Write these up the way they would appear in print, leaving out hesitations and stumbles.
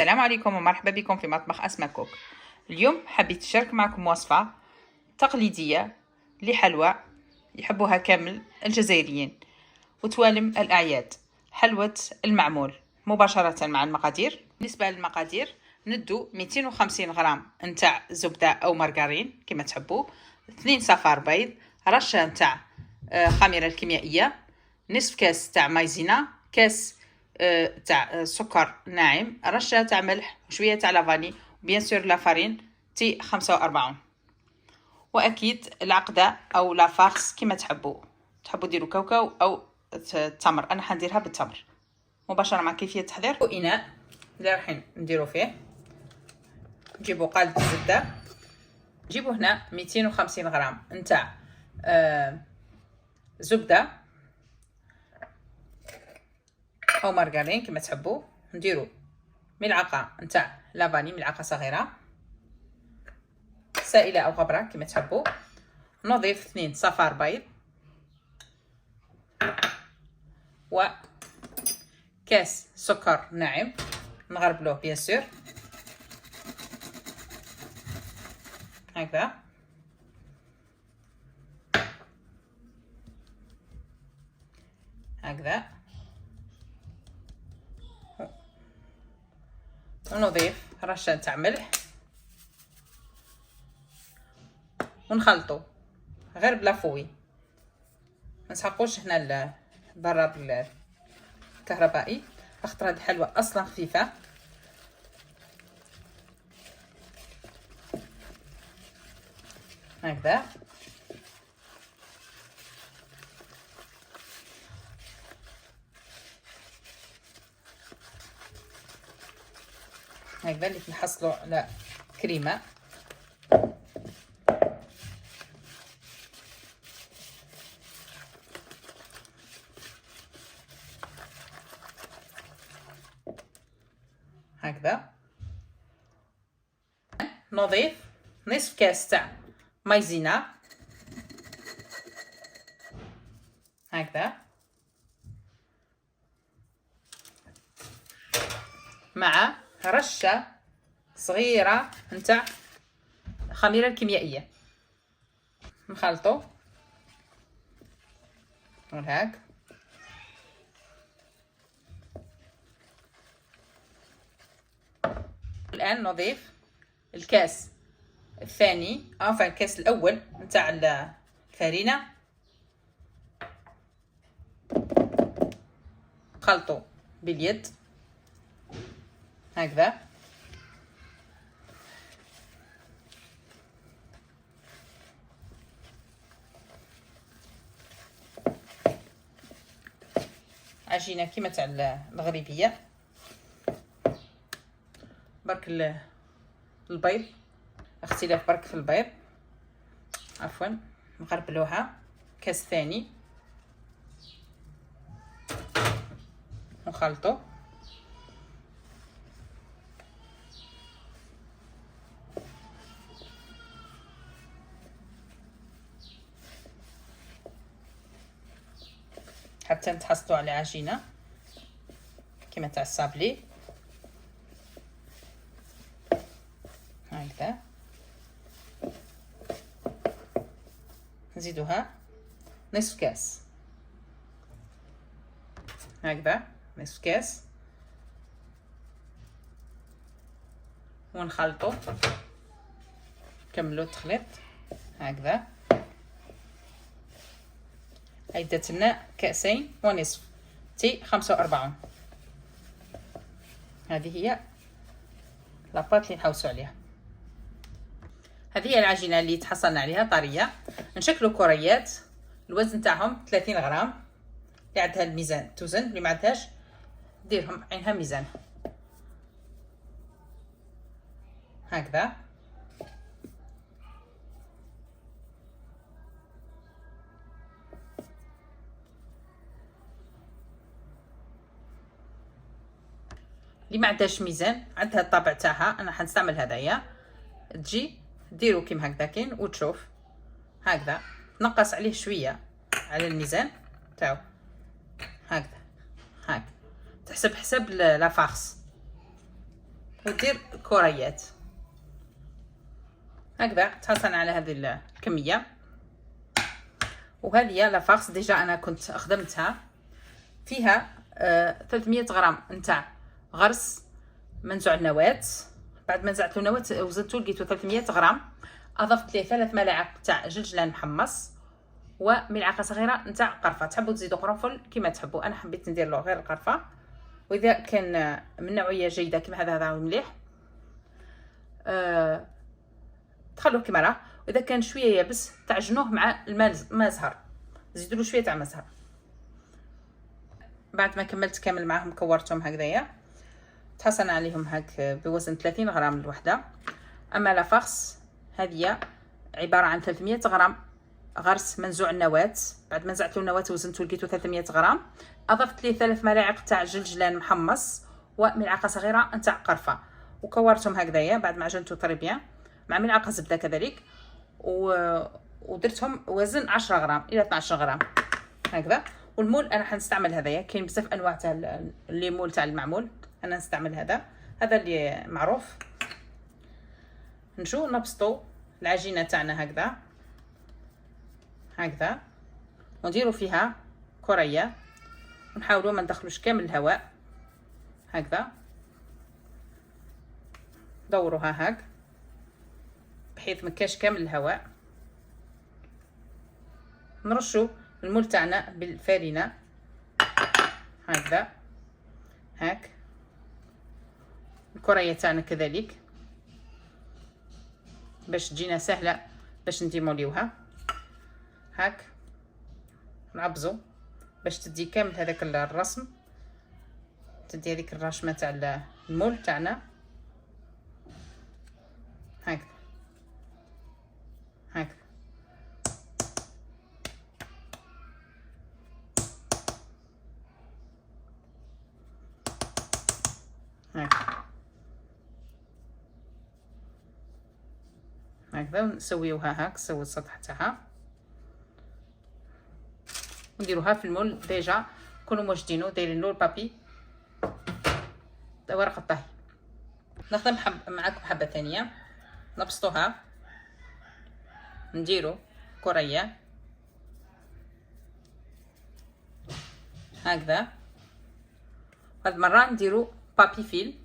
السلام عليكم ومرحبا بكم في مطبخ أسماء كوك. اليوم حبيت نشارك معكم وصفة تقليدية لحلوى يحبوها كامل الجزائريين وتوالم الأعياد، حلوى المعمول. مباشرة مع المقادير. بالنسبة للمقادير ندو 250 غرام نتاع زبدة أو مارغرين كما تحبوا، 2 صفار بيض، رشة نتاع خميرة الكيميائية، نصف كاس تاع مايزينا، كاس تاع سكر ناعم، رشه تاع ملح، وشويه تاع لافاني، وبيان سور لافارين تي 45، واكيد العقده او لا فارس كما تحبوا ديروا كاوكاو او التمر. انا حنديرها بالتمر. مباشره مع كيفيه التحضير. واناء اللي رايحين نديروا فيه، نجيبوا قالب الزبده، نجيبوا هنا 250 غرام نتاع زبده او مارغرين كما تحبوا، نديروا ملعقه نتاع لافاني، ملعقه صغيره سائله او غبره كما تحبوا، نضيف 2 صفار بيض وكاس سكر ناعم نغربلوه بيان سور هكذا، هكذا، ونضيف رشه تاع ملح ونخلطو غير بلا فوي، ما نسحقوش هنا الضرب الكهربائي خاطر هاد الحلوى اصلا خفيفه. هكذا هكذا اللي نحصلوا على كريمه. هكذا نضيف نصف كاس تاع مايزينا هكذا مع رشه صغيره نتاع خميره الكيميائيه، نخلطو هاك. الان نضيف الكاس الثاني الكاس الاول نتاع الفرينه، خلطو باليد هكذا، عجينه كيما تاع الغريبيه، برك البيض اختلاف برك في البيض، عفوا نغربلوها كاس ثاني ونخلطو حتى نتحصلوا على عجينه كيما تاع الصابلي هكذا. نزيدوها نصف كاس هكذا، نصف كاس، ونخلطو كملوا التخليط هكذا. هاي دات لنا كاسين ونصف تي 45. هذه هي لاباط اللي نحوسو عليها. هذه هي العجينه اللي تحصلنا عليها طريه. نشكلوا كريات، الوزن تاعهم 30 غرام. اللي عندها الميزان توزن، اللي ما عندهاش ديرهم عينها ميزان هكذا. اللي ما عندهاش ميزان عندها الطابع تاعها، انا حنستعمل هدايا، تجي ديروا كيما هكذاكين وتشوف هكذا، نقص عليه شويه على الميزان تاعو هكذا، هاك تحسب حسب لا فارس ودير كريات هكذا. تحصل على هذه الكميه. وهذه لا فارس ديجا انا كنت خدمتها فيها 300 غرام نتاع غرس منزوع النواه. بعد ما نزعت النواه وزنته لقيته 300 غرام. اضفت ليه 3 ملاعق تاع جلجلان محمص وملعقه صغيره نتاع قرفه. تحبوا تزيدوا قرنفل كما تحبوا، انا حبيت ندير له غير القرفه. واذا كان من نوعيه جيده كما هذا مليح تخلوه كما راه. واذا كان شويه يابس تعجنوه مع الماء زهر، زيدوا له شويه تاع ماء زهر. بعد ما كملت كامل معاهم كورتهم هكذايا. تحصل عليهم هاك بوزن 30 غرام الوحده. اما لا فارس هذه عباره عن 300 غرام غرس منزوع النواه. بعد ما نزعت النواه وزنته لقيته 300 غرام. اضفت ليه 3 ملاعق تاع جلجلان محمص وملعقه صغيره نتاع قرفه وكورتهم هكذايا. بعد ما عجنته طري بيان مع ملعقه زبده كذلك ودرتهم وزن 10 غرام الى 12 غرام هكذا. والمول انا حنستعمل هذايا، كاين بزاف انواع تاع الليمول تاع المعمول، انا نستعمل هذا اللي معروف. نجو نبسطو العجينه تاعنا هكذا ونديرو فيها كريه ونحاولوا ما ندخلوش كامل الهواء هكذا. دوروها هاك بحيث ما كاش كامل الهواء. نرشو المول تاعنا بالفارينه هكذا هاك. الكريه تاعنا كذلك باش تجينا سهله باش نديموليوها هاك. نعبزو باش تدي كامل هذاك الرسم، تدي هذيك الرشمه تاع المول تاعنا هكذا هكذا. هكذا نسويوها هاك، نسوي السطح تاعها ونديروها في المول. ديجا كونوا موجدينو دايرين له البابي ورق الطهي. نخدم معاكم حبه ثانيه. نبسطوها نديرو كريه هكذا. هاد المره نديرو بابي فيل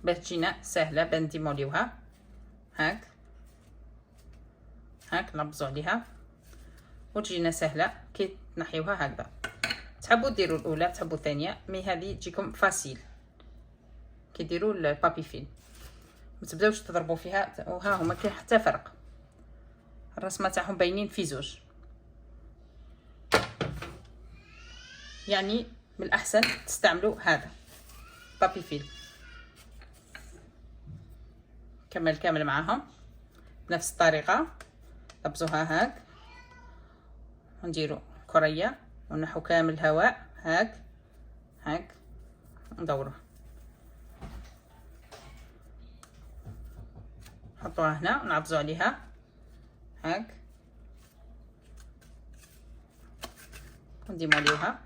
باش تجينا سهله باش نديموليوها هاك نبزو عليها وتجينا سهله كي تنحيوها هكذا. تحبوا ديروا الاولى تحبوا الثانيه، مي هذه تجيكم فاسيل كي ديروا البابي فيل. ما تبداوش تضربوا فيها وها هما كاين حتى فرق، الرسمه تاعهم باينين في زوج. يعني من الاحسن تستعملوا هذا بابي فيل. كمل معاهم بنفس الطريقه. نبزوها هاك ونديروا كريه ونحو كامل الهواء هاك ندوروه. نحطوها هنا ونعبزو عليها هاك ونديموليوها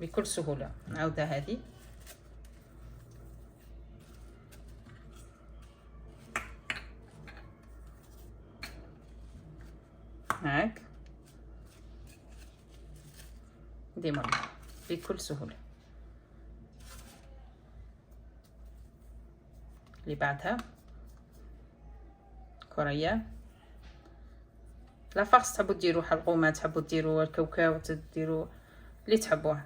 بكل سهوله. نعاودها هذه هاك نديموليوها بكل سهوله. اللي بعدها كريه لا فارس. تحبوا ديروا حلقومه، تحبوا ديروا الكاوكاو، تديروا اللي تحبوه،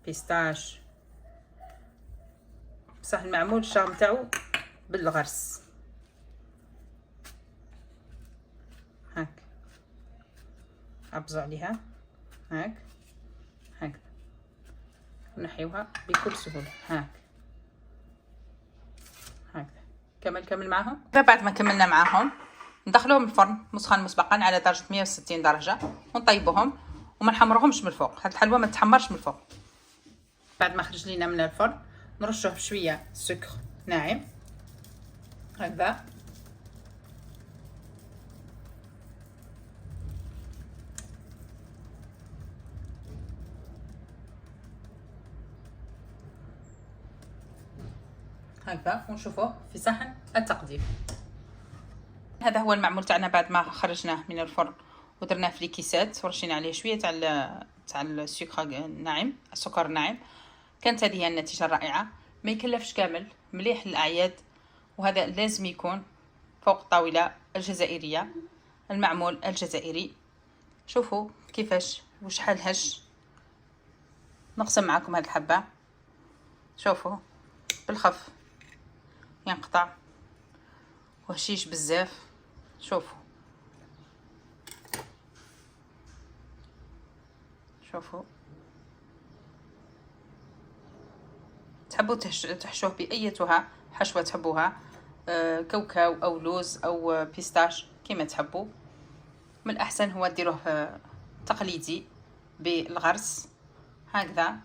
بيستاش. بصح المعمول الشغل تاعو بالغرس هاك. عبزوا عليها هاك نحيوها بكل سهوله هاك هكذا. كمل معاهم. بعد ما كملنا معاهم ندخلوهم الفرن مسخن مسبقا على درجه 160 درجه ونطيبوهم وما نحمروهمش من الفوق. هاد الحلوى ما تحمرش من الفوق. بعد ما خرج لينا من الفرن نرشوه بشويه سكر ناعم هكذا. هكذا ونشوفوه في صحن التقديم. هذا هو المعمول تاعنا بعد ما خرجناه من الفرن ودرناه في الكيسات ورشينا عليه شويه تاع السكر الناعم، السكر الناعم. كانت هذه هي النتيجه الرائعه. ما يكلفش كامل، مليح للاعياد، وهذا لازم يكون فوق الطاوله الجزائريه، المعمول الجزائري. شوفوا كيفاش وشحال هش. نقسم معكم هذه الحبه، شوفوا بالخف ينقطع وهشيش بزاف. شوفوا شوفوا تحبوا تحشوه بأيتها حشوة تحبوها، كاوكاو أو لوز أو بيستاش كما تحبوا. من الأحسن هو ديروه تقليدي بالغرس. هكذا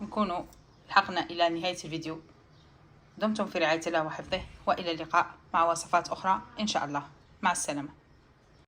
نكونوا لحقنا إلى نهاية الفيديو. دمتم في رعاية الله وحفظه، وإلى اللقاء مع وصفات أخرى إن شاء الله. مع السلامة.